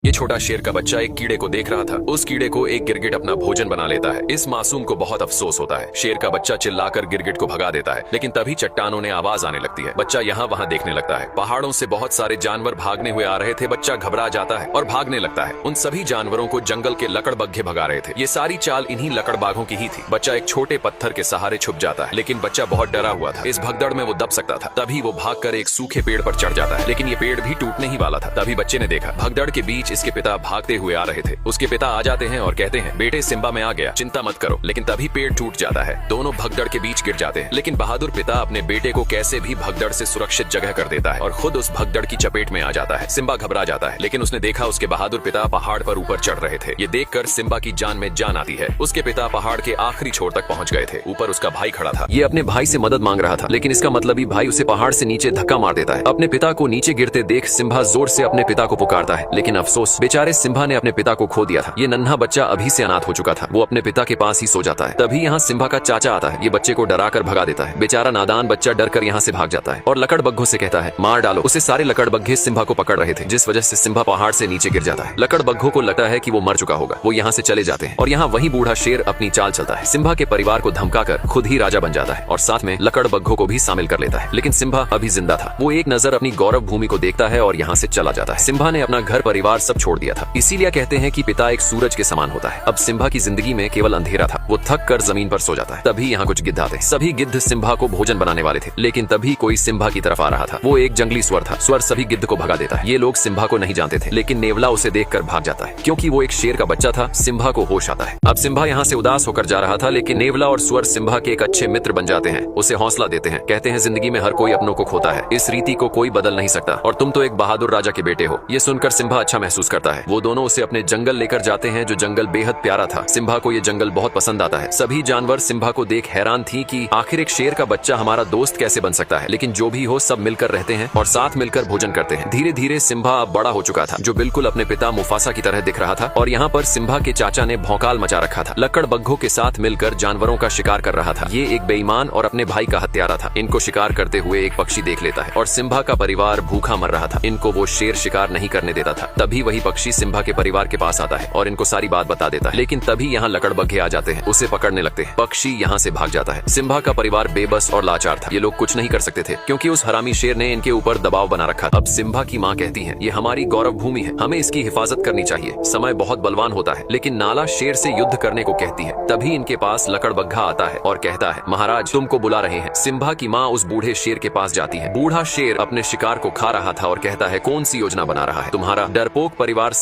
ये छोटा शेर का बच्चा एक कीड़े को देख रहा था। उस कीड़े को एक गिरगिट अपना भोजन बना लेता है। इस मासूम को बहुत अफसोस होता है। शेर का बच्चा चिल्लाकर गिरगिट को भगा देता है, लेकिन तभी चट्टानों ने आवाज आने लगती है। बच्चा यहाँ वहाँ देखने लगता है। पहाड़ों से बहुत सारे जानवर भागने हुए आ रहे थे। बच्चा घबरा जाता है और भागने लगता है। उन सभी जानवरों को जंगल के लकड़बग्घे भगा रहे थे। ये सारी चाल इन्हीं लकड़बाघों की ही थी। बच्चा एक छोटे पत्थर के सहारे छुप जाता है, लेकिन बच्चा बहुत डरा हुआ था। इस भगदड़ में वो दब सकता था। तभी वो भागकर एक सूखे पेड़ पर चढ़ जाता है, लेकिन ये पेड़ भी टूटने ही वाला था। तभी बच्चे ने देखा भगदड़ के बीच इसके पिता भागते हुए आ रहे थे। उसके पिता आ जाते हैं और कहते हैं, बेटे सिम्बा में आ गया, चिंता मत करो। लेकिन तभी पेड़ टूट जाता है। दोनों भगदड़ के बीच गिर जाते हैं, लेकिन बहादुर पिता अपने बेटे को कैसे भी भगदड़ से सुरक्षित जगह कर देता है और खुद उस भगदड़ की चपेट में आ जाता है। सिम्बा घबरा जाता है, लेकिन उसने देखा उसके बहादुर पिता पहाड़ पर ऊपर चढ़ रहे थे। ये देखकर सिम्बा की जान में जान आती है। उसके पिता पहाड़ के आखिरी छोर तक पहुंच गए थे। ऊपर उसका भाई खड़ा था। ये अपने भाई से मदद मांग रहा था, लेकिन इसका मतलबी भाई उसे पहाड़ से नीचे धक्का मार देता है। अपने पिता को नीचे गिरते देख सिम्बा जोर से अपने पिता को पुकारता है, लेकिन अफसोस, बेचारे सिम्बा ने अपने पिता को खो दिया था। ये नन्हा बच्चा अभी से अनाथ हो चुका था। वो अपने पिता के पास ही सो जाता है। तभी यहाँ सिम्बा का चाचा आता है। ये बच्चे को डराकर भगा देता है। बेचारा नादान बच्चा डरकर यहाँ से भाग जाता है और लकड़बग्घों से कहता है, मार डालो उसे। सारे लकड़बग्घे सिम्बा को पकड़ रहे थे, जिस वजह से सिम्बा पहाड़ से नीचे गिर जाता है। लकड़बग्घों को लगता है कि वो मर चुका होगा। वो यहाँ से चले जाते हैं और यहाँ वही बूढ़ा शेर अपनी चाल चलता है। सिम्बा के परिवार को धमकाकर खुद ही राजा बन जाता है और साथ में लकड़बग्घों को भी शामिल कर लेता है। लेकिन सिम्बा अभी जिंदा था। वो एक नजर अपनी गौरव भूमि को देखता है और यहाँ से चला जाता है। सिम्बा ने अपना घर परिवार सब छोड़ दिया था। इसीलिए कहते हैं कि पिता एक सूरज के समान होता है। अब सिम्बा की जिंदगी में केवल अंधेरा था। वो थक कर जमीन पर सो जाता है। तभी यहाँ कुछ गिद्ध आते। सभी गिद्ध सिम्बा को भोजन बनाने वाले थे, लेकिन तभी कोई सिम्बा की तरफ आ रहा था। वो एक जंगली स्वर था। स्वर सभी गिद्ध को भगा देता है। ये लोग सिम्बा को नहीं जानते थे, लेकिन नेवला उसे देखकर भाग जाता है। क्योंकि वो एक शेर का बच्चा था, सिम्बा को होश आता है। अब सिम्बा यहाँ से उदास होकर जा रहा था, लेकिन नेवला और स्वर सिम्बा के एक अच्छे मित्र बन जाते हैं। उसे हौसला देते हैं। कहते हैं, जिंदगी में हर कोई अपनों को खोता है। इस रीति को कोई बदल नहीं सकता और तुम तो एक बहादुर राजा के बेटे हो। ये सुनकर सिम्बा अच्छा महसूस करता है। वो दोनों उसे अपने जंगल लेकर जाते हैं, जो जंगल बेहद प्यारा था। सिम्बा को ये जंगल बहुत पसंद आता है। सभी जानवर सिम्बा को देख हैरान थी कि आखिर एक शेर का बच्चा हमारा दोस्त कैसे बन सकता है। लेकिन जो भी हो, सब मिलकर रहते हैं और साथ मिलकर भोजन करते हैं। धीरे धीरे सिम्बा अब बड़ा हो चुका था, जो बिल्कुल अपने पिता मुफासा की तरह दिख रहा था। और यहाँ पर सिम्बा के चाचा ने भौकाल मचा रखा था। लकड़बग्घों के साथ मिलकर जानवरों का शिकार कर रहा था। ये एक बेईमान और अपने भाई का हत्यारा था। इनको शिकार करते हुए एक पक्षी देख लेता है और सिम्बा का परिवार भूखा मर रहा था। इनको वो शेर शिकार नहीं करने देता था। तभी वही पक्षी सिम्बा के परिवार के पास आता है और इनको सारी बात बता देता है। लेकिन तभी यहाँ लकड़बग्घे आ जाते हैं, उसे पकड़ने लगते हैं। पक्षी यहाँ से भाग जाता है। सिम्बा का परिवार बेबस और लाचार था। ये लोग कुछ नहीं कर सकते थे, क्योंकि उस हरामी शेर ने इनके ऊपर दबाव बना रखा था। अब सिम्बा की माँ कहती है, ये हमारी गौरव भूमि है, हमें इसकी हिफाजत करनी चाहिए। समय बहुत बलवान होता है, लेकिन नाला शेर से युद्ध करने को कहती है। तभी इनके पास लकड़बग्घा आता है और कहता है, महाराज तुमको बुला रहे हैं। सिम्बा की माँ उस बूढ़े शेर के पास जाती है। बूढ़ा शेर अपने शिकार को खा रहा था और कहता है, कौन सी योजना बना रहा है तुम्हारा डरपोक परिवार।